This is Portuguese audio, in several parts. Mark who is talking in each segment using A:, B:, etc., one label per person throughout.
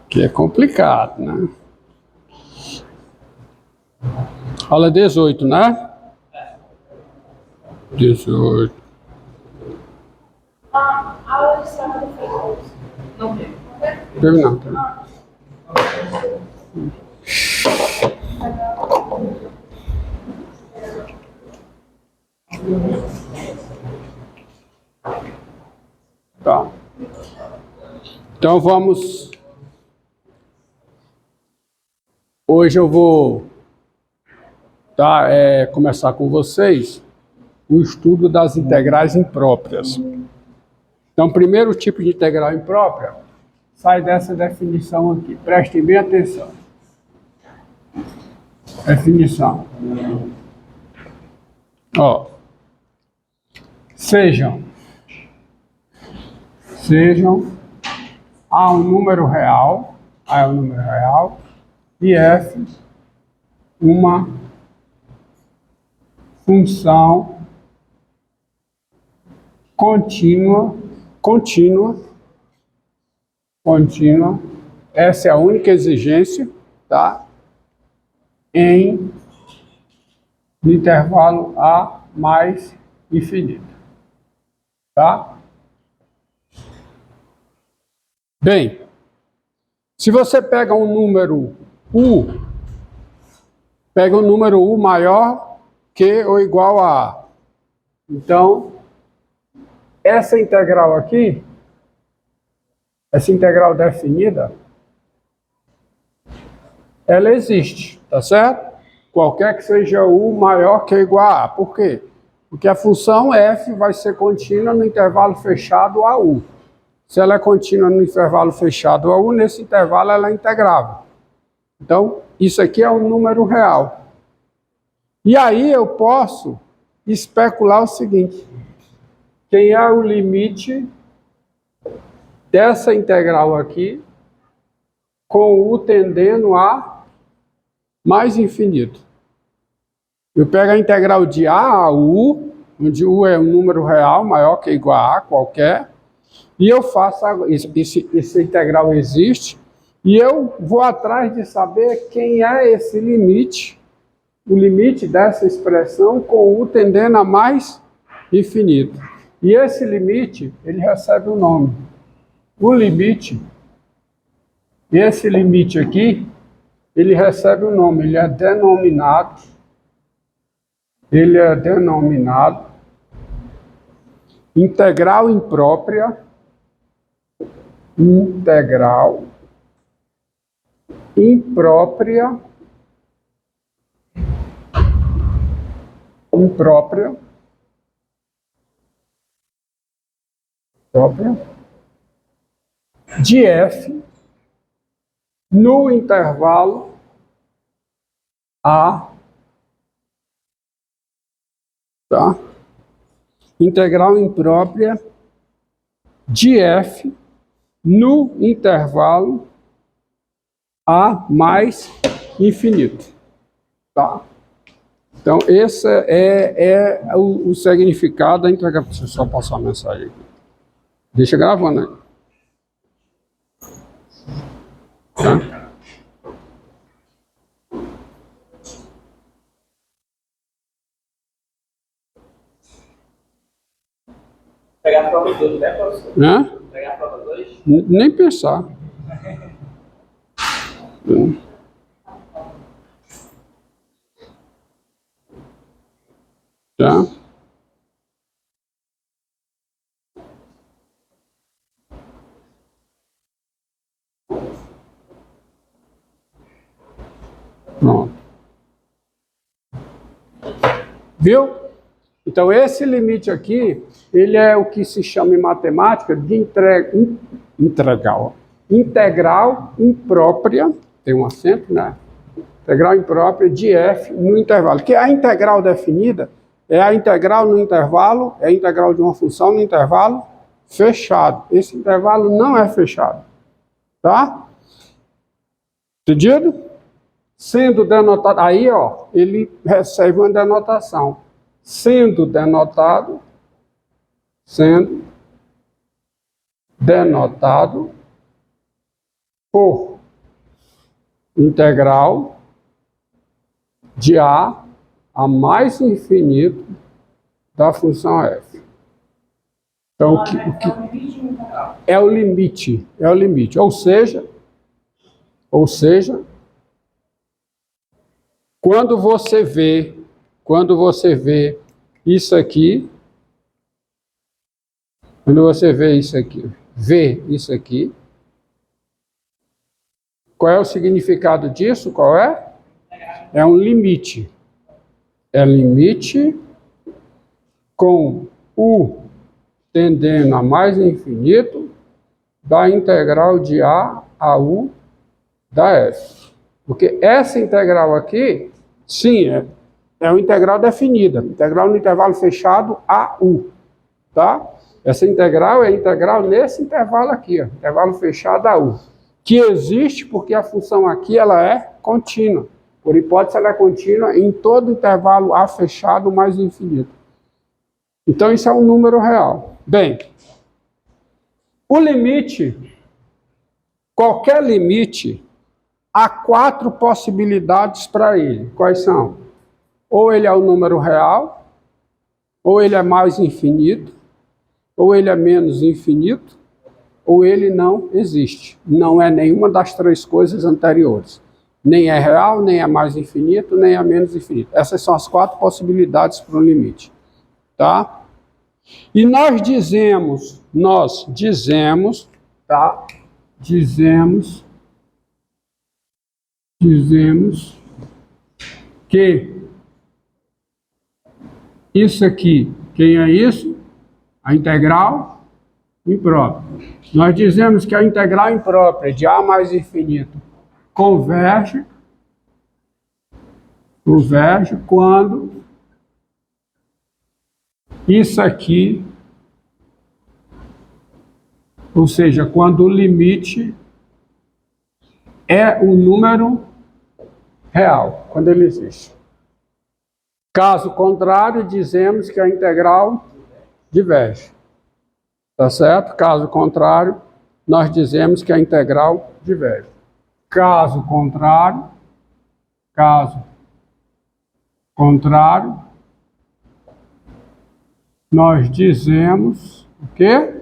A: Que é complicado, né? Aula 18, né? 18.
B: A aula de sábado foi. Não teve.
A: Teve não, teve. Tá. Então vamos. Hoje eu vou começar com vocês o estudo das integrais impróprias. Então, o primeiro tipo de integral imprópria sai dessa definição aqui. Prestem bem atenção. Definição. Ó, sejam A um número real, A é um número real, e F uma função contínua, essa é a única exigência, tá? Em intervalo A mais infinito, tá? Bem, se você pega um número U, pega um número U maior que ou igual a A. Então, essa integral aqui, essa integral definida, ela existe, tá certo? Qualquer que seja U maior que ou igual a A. Por quê? Porque a função f vai ser contínua no intervalo fechado a U. Se ela é contínua no intervalo fechado a U, nesse intervalo ela é integrável. Então, isso aqui é um número real. E aí eu posso especular o seguinte: quem é o limite dessa integral aqui com U tendendo a mais infinito? Eu pego a integral de A a U, onde U é um número real maior que ou igual a A qualquer, e eu faço, essa integral existe, e eu vou atrás de saber quem é esse limite, o limite dessa expressão com U tendendo a mais infinito. E esse limite, ele recebe um nome. O limite, esse limite aqui, ele recebe um nome, ele é denominado integral imprópria, de f no intervalo A, tá? Integral imprópria de f no intervalo A mais infinito, tá? Então, esse é o significado da integral. Deixa eu só passar a mensagem aqui. Deixa gravando aí. Tá?
C: Pegar a prova 2, né, professor?
A: Hã?
C: Pegar a prova 2?
A: Nem pensar. Tá? Pronto. Viu? Então, esse limite aqui, ele é o que se chama em matemática de integral imprópria, tem um acento, né? Integral imprópria de f no intervalo. Que a integral definida é a integral no intervalo, é a integral de uma função no intervalo fechado. Esse intervalo não é fechado. Tá? Entendido? Sendo denotado, aí ó, ele recebe uma denotação. Sendo denotado por integral de a mais infinito da função f. Então, o que é o limite? É o limite. Ou seja, quando você vê isso aqui, vê isso aqui, qual é o significado disso? Qual é? É um limite. É limite com u tendendo a mais infinito da integral de a u da f. Porque essa integral aqui, sim, é uma integral definida. Integral no intervalo fechado a u. Tá? Essa integral é a integral nesse intervalo aqui, ó, intervalo fechado a u. Que existe porque a função aqui ela é contínua. Por hipótese, ela é contínua em todo intervalo a fechado mais infinito. Então, isso é um número real. Bem, o limite, qualquer limite, há 4 possibilidades para ele. Quais são? Ou ele é um número real, ou ele é mais infinito, ou ele é menos infinito, ou ele não existe. Não é nenhuma das 3 coisas anteriores. Nem é real, nem é mais infinito, nem é menos infinito. Essas são as 4 possibilidades para o limite. Tá? E nós dizemos, tá? Dizemos que isso aqui, quem é isso? A integral imprópria. Nós dizemos que a integral imprópria de a mais infinito converge quando isso aqui, ou seja, quando o limite é um número real, quando ele existe. Caso contrário, dizemos que a integral diverge. Tá certo? Caso contrário, nós dizemos que a integral diverge. Caso contrário, nós dizemos o quê?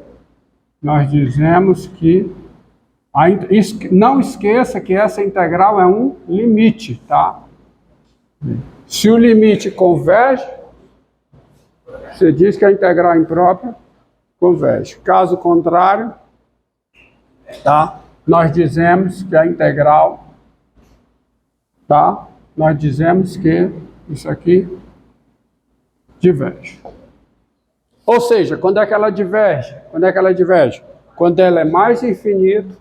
A: Nós dizemos que não esqueça que essa integral é um limite, tá? Se o limite converge, você diz que a integral imprópria converge. Caso contrário, tá? Nós dizemos que a integral, tá? Nós dizemos que isso aqui diverge. Ou seja, quando é que ela diverge? Quando ela é mais infinito,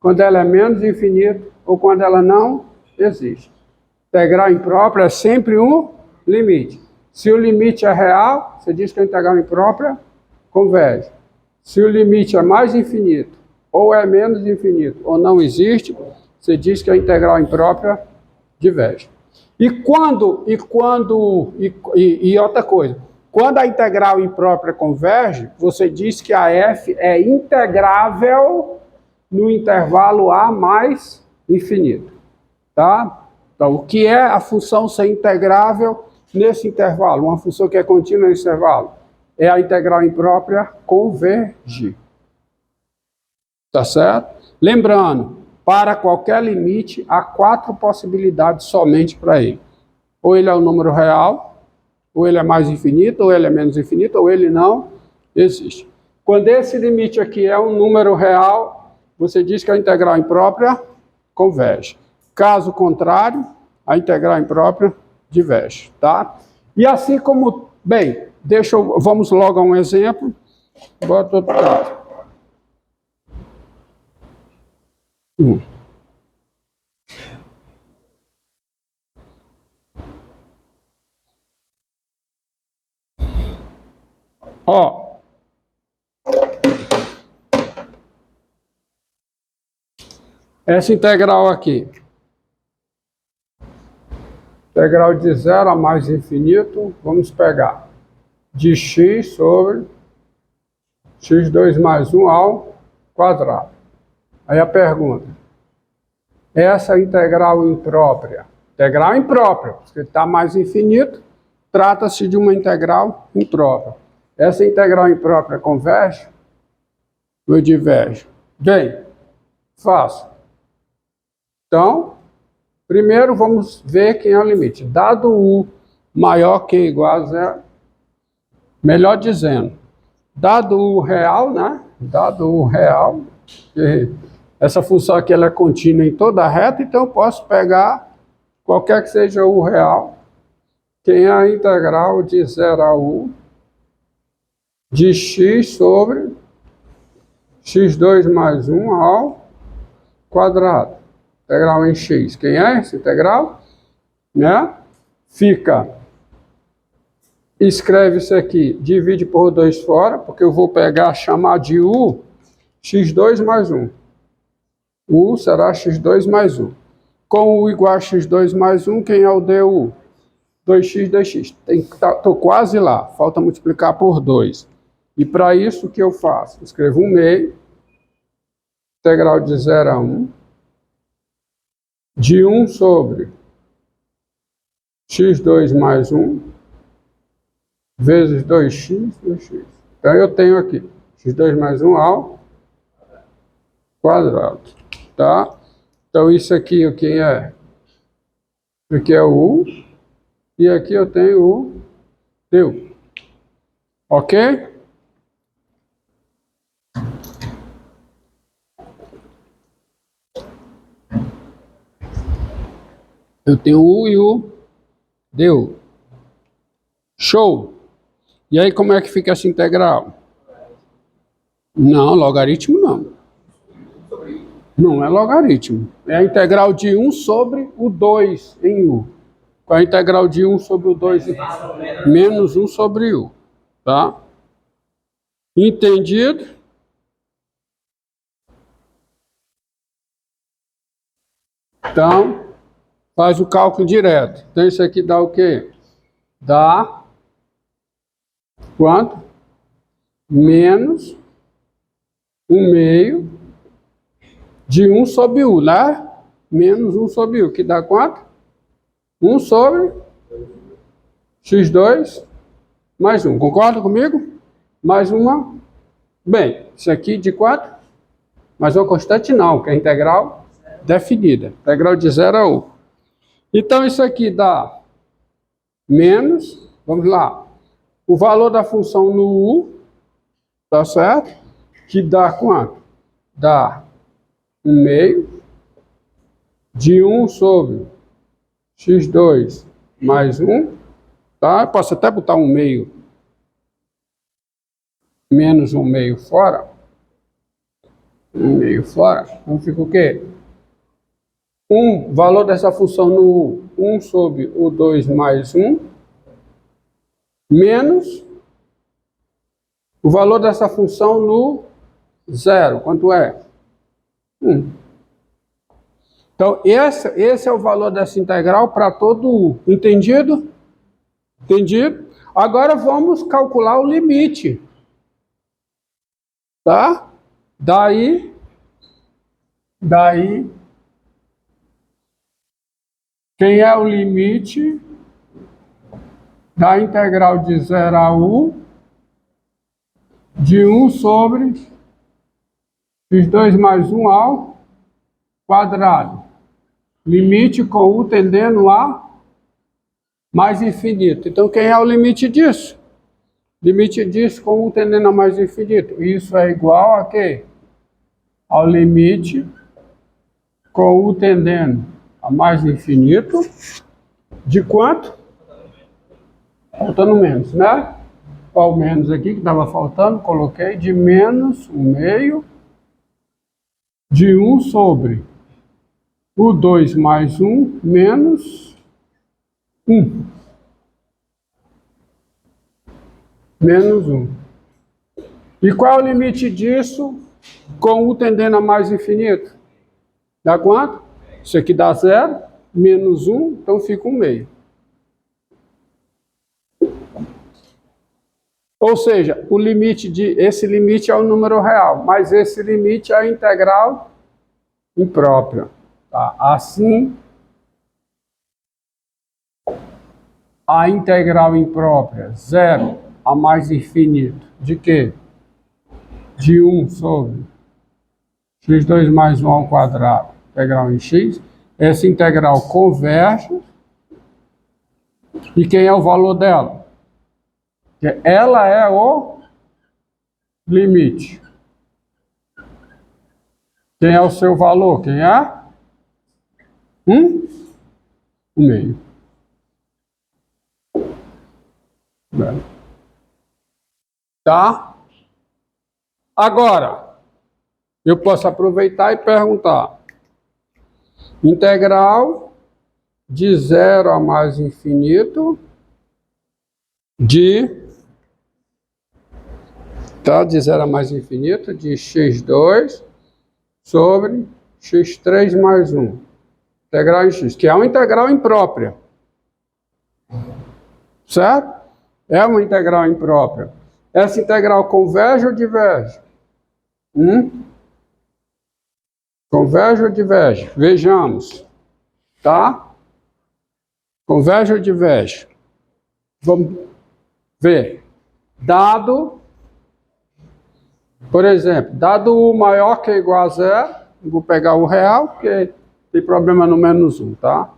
A: quando ela é menos infinito ou quando ela não existe. Integral imprópria é sempre um limite. Se o limite é real, você diz que a integral imprópria converge. Se o limite é mais infinito, ou é menos infinito, ou não existe, você diz que a integral imprópria diverge. E outra coisa, quando a integral imprópria converge, você diz que a f é integrável no intervalo a mais infinito. Tá? Então, o que é a função ser integrável nesse intervalo? Uma função que é contínua nesse intervalo. É a integral imprópria convergir. Tá certo? Lembrando, para qualquer limite, há 4 possibilidades somente para ele. Ou ele é um número real, ou ele é mais infinito, ou ele é menos infinito, ou ele não existe. Quando esse limite aqui é um número real, você diz que a integral imprópria converge. Caso contrário, a integral imprópria diverge, tá? E assim como, bem, vamos logo a um exemplo. Bota outro caso. Ó. Essa integral aqui. Integral de 0 a mais infinito, vamos pegar de x sobre x2 mais 1 ao quadrado. Aí a pergunta, essa integral imprópria? Integral imprópria, porque está mais infinito, trata-se de uma integral imprópria. Essa integral imprópria converge ou diverge? Bem, fácil. Então, primeiro vamos ver quem é o limite. Dado U maior que ou igual a zero, melhor dizendo, dado U real, né? Dado U real, essa função aqui ela é contínua em toda a reta, então eu posso pegar qualquer que seja U real, quem é a integral de 0 a U de x sobre x2 mais 1 ao quadrado. Integral em x. Quem é essa integral? Né? Escreve isso aqui, divide por 2 fora, porque eu vou pegar, chamar de U, x2 mais 1. U será x2 mais 1. Com U igual a x2 mais 1, quem é o du? 2x, 2x. Estou quase lá, falta multiplicar por 2. E para isso, o que eu faço? Escrevo 1 meio, integral de 0 a 1, de 1 sobre x2 mais 1, vezes 2x, 2x. Então, eu tenho aqui x2 mais 1 ao quadrado, tá? Então, isso aqui, o que é? Isso aqui é o U, e aqui eu tenho o du. Ok? Eu tenho o U e o du. Show! E aí, como é que fica essa integral? Não, logaritmo não. Não é logaritmo. É a integral de 1 sobre o 2 em U. Qual é a integral de 1 sobre o 2? Menos 1 sobre U. Tá? Entendido? Então, faz o cálculo direto. Então, isso aqui dá o quê? Dá quanto? Menos 1 meio de 1 sobre U, né? Menos 1 sobre U, que dá quanto? 1 sobre x2 mais 1. Concorda comigo? Mais uma. Bem, isso aqui de 4, mais uma constante não, que é integral definida. Integral de 0 a U. Então, isso aqui dá menos, vamos lá, o valor da função no U, tá certo? Que dá quanto? Dá 1 meio de 1 sobre x2 mais 1, tá? Eu posso até botar 1 meio menos 1 meio fora. 1 meio fora. Então fica o quê? O valor dessa função no U, 1 sobre o 2 mais 1, menos o valor dessa função no 0. Quanto é? 1. Então, esse é o valor dessa integral para todo U. Entendido? Entendido? Agora vamos calcular o limite. Tá? Daí, quem é o limite da integral de 0 a U de 1 sobre x2 mais 1 ao quadrado. Limite com U tendendo a mais infinito. Então, quem é o limite disso? Limite disso com U tendendo a mais infinito. Isso é igual a quê? Ao limite com U tendendo a mais infinito. De quanto? Faltando menos, né? Qual menos aqui que estava faltando? Coloquei de menos 1 meio de 1 sobre o 2 mais 1 menos 1. Menos 1. E qual é o limite disso com U tendendo a mais infinito? Dá quanto? Isso aqui dá 0, menos 1, então fica 1 meio. Ou seja, o limite esse limite é o número real, mas esse limite é a integral imprópria. Tá? Assim, a integral imprópria, 0 a mais infinito, de quê? De 1 sobre x2 mais 1 ao quadrado, integral em x. Essa integral converge. E quem é o valor dela? Ela é o limite. Quem é o seu valor? Quem é? O meio. Bem. Tá? Agora, eu posso aproveitar e perguntar. Integral de 0 a mais infinito de 0 a mais infinito de x2 sobre x3 mais 1. Integral em x, que é uma integral imprópria. Certo? É uma integral imprópria. Essa integral converge ou diverge? Converge ou diverge? Vejamos. Tá? Converge ou diverge? Vamos ver. Dado, por exemplo, dado U maior que ou igual a 0, vou pegar o real, porque tem problema no menos 1, tá?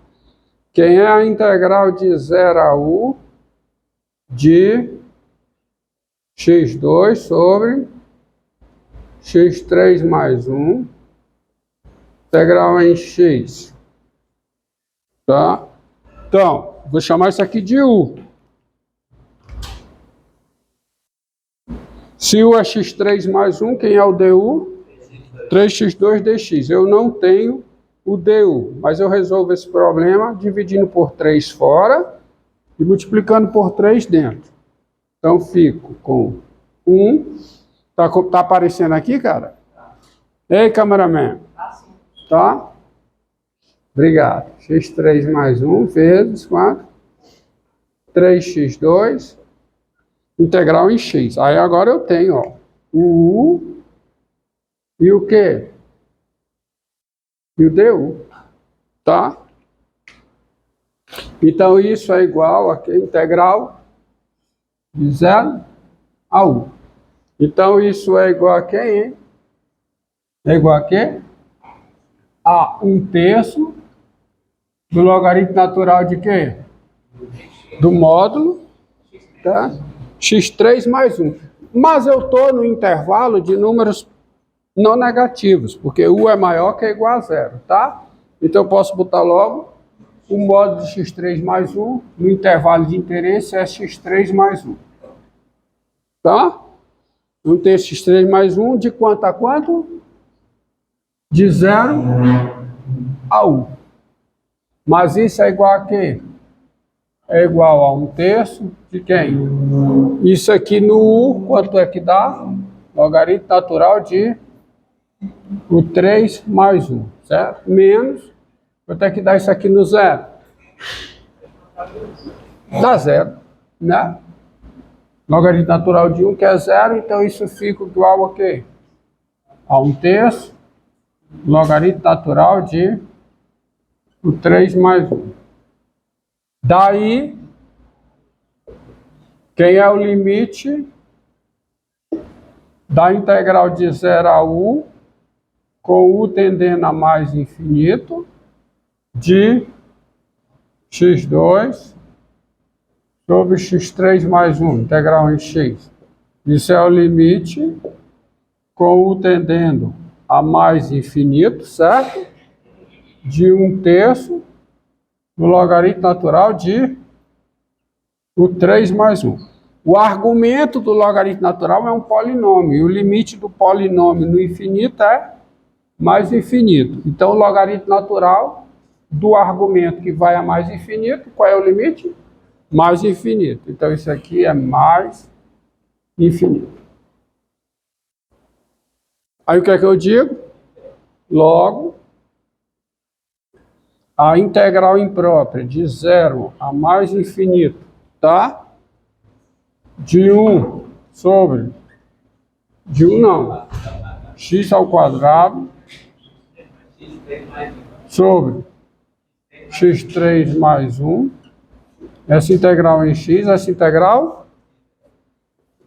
A: Quem é a integral de 0 a U de x2 sobre x3 mais 1, integral em x. Tá? Então, vou chamar isso aqui de U. Se U é x3 mais 1, quem é o du? 3x2 dx. Eu não tenho o du, mas eu resolvo esse problema dividindo por 3 fora e multiplicando por 3 dentro. Então, fico com 1. Tá aparecendo aqui, cara? Ei, cameraman. Tá? Obrigado. x3 mais 1 vezes quanto? 3x2 integral em x. Aí agora eu tenho, ó, o U e o quê? E o du. Tá? Então isso é igual a que? Integral de 0 a U. Então isso é igual a quem, hein? É igual a quê? A 1/3 do logaritmo natural de quê? Do módulo, tá? x3 mais 1. Mas eu estou no intervalo de números não negativos, porque U é maior que ou igual a 0, tá? Então eu posso botar logo o módulo de x3 mais 1 no intervalo de interesse é x3 mais 1. Tá? Não tem x3 mais 1 de quanto a quanto? De 0 a 1. Mas isso é igual a quê? É igual a 1/3 de quem? Isso aqui no U, quanto é que dá? Logaritmo natural de o 3 mais 1, certo? Menos, quanto é que dá isso aqui no 0? Dá 0, né? Logaritmo natural de 1 que é 0, então isso fica igual a quê? A 1/3 logaritmo natural de o 3 mais 1. Daí, quem é o limite da integral de 0 a U, com U tendendo a mais infinito, de x2 sobre x3 mais 1, integral em x. Isso é o limite com U tendendo a mais infinito, certo? De 1/3 do logaritmo natural de o 3 mais 1. O argumento do logaritmo natural é um polinômio, e o limite do polinômio no infinito é mais infinito. Então, o logaritmo natural do argumento que vai a mais infinito, qual é o limite? Mais infinito. Então, isso aqui é mais infinito. Aí, o que é que eu digo? Logo, a integral imprópria de 0 a mais infinito, tá? De 1 sobre, de 1 não, x ao quadrado sobre x3 mais 1. Essa integral em x, essa integral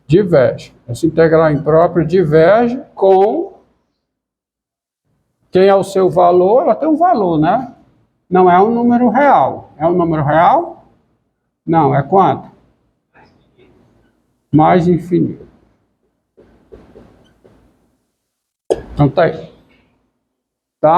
A: diverge. Essa integral imprópria diverge com... Quem é o seu valor? Ela tem um valor, né? Não é um número real. É um número real? Não, é quanto? Mais infinito. Então tá aí.